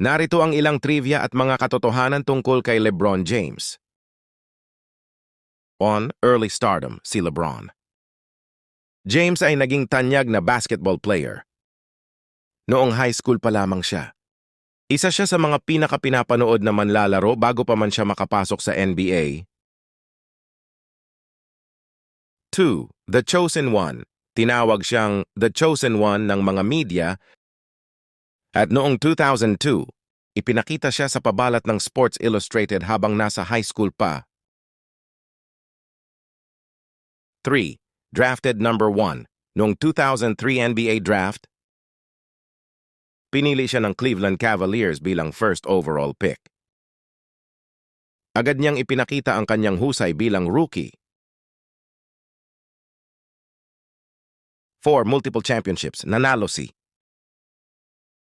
Narito ang ilang trivia at mga katotohanan tungkol kay LeBron James. Early stardom, si LeBron. James ay naging tanyag na basketball player. Noong high school pa lamang siya. Isa siya sa mga pinakapinapanood na manlalaro bago pa man siya makapasok sa NBA. 2. The Chosen One. Tinawag siyang The Chosen One ng mga media at noong 2002, ipinakita siya sa pabalat ng Sports Illustrated habang nasa high school pa. 3. Drafted number 1. Noong 2003 NBA Draft, pinili siya ng Cleveland Cavaliers bilang first overall pick. Agad niyang ipinakita ang kanyang husay bilang rookie. 4. Multiple championships. Nanalo si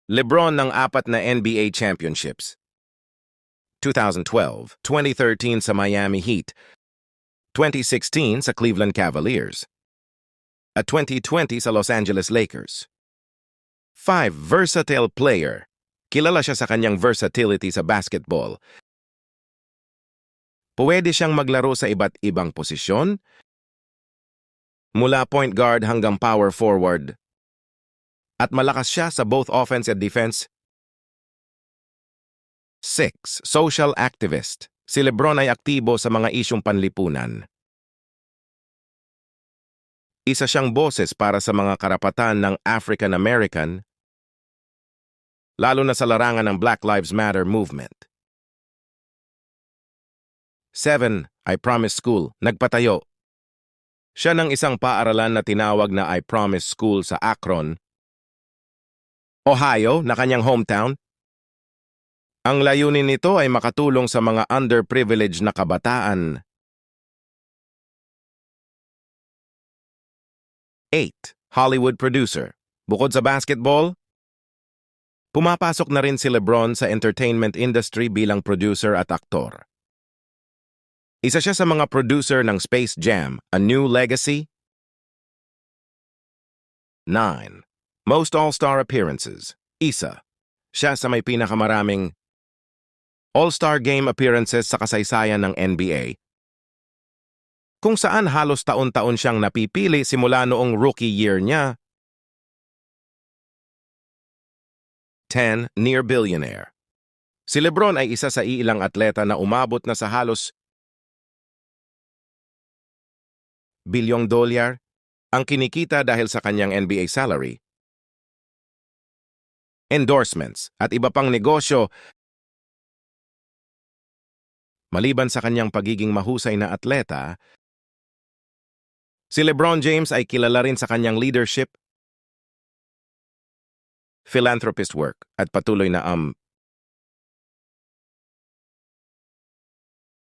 LeBron ng 4 na NBA championships. 2012, 2013 sa Miami Heat, 2016 sa Cleveland Cavaliers, at 2020 sa Los Angeles Lakers. 5. Versatile player. Kilala siya sa kanyang versatility sa basketball. Pwede siyang maglaro sa iba't ibang posisyon, mula point guard hanggang power forward, at malakas siya sa both offense and defense. 6. Social activist. Si LeBron ay aktibo sa mga isyong panlipunan. Isa siyang boses para sa mga karapatan ng African American, lalo na sa larangan ng Black Lives Matter movement. 7. I Promise School. Nagpatayo siya ng isang paaralan na tinawag na I Promise School sa Akron, Ohio, na kanyang hometown. Ang layunin nito ay makatulong sa mga underprivileged na kabataan. 8. Hollywood producer. Bukod sa basketball, pumapasok na rin si LeBron sa entertainment industry bilang producer at aktor. Isa siya sa mga producer ng Space Jam, A New Legacy. 9. Most All-Star appearances. Isa. Siya sa may pinakamaraming All-Star Game appearances sa kasaysayan ng NBA, kung saan halos taon-taon siyang napipili simula noong rookie year niya. 10. Near billionaire. Si LeBron ay isa sa iilang atleta na umabot na sa halos $1 billion ang kinikita dahil sa kanyang NBA salary, endorsements, at iba pang negosyo. Maliban sa kanyang pagiging mahusay na atleta, si LeBron James ay kilala rin sa kanyang leadership, philanthropist work, at patuloy na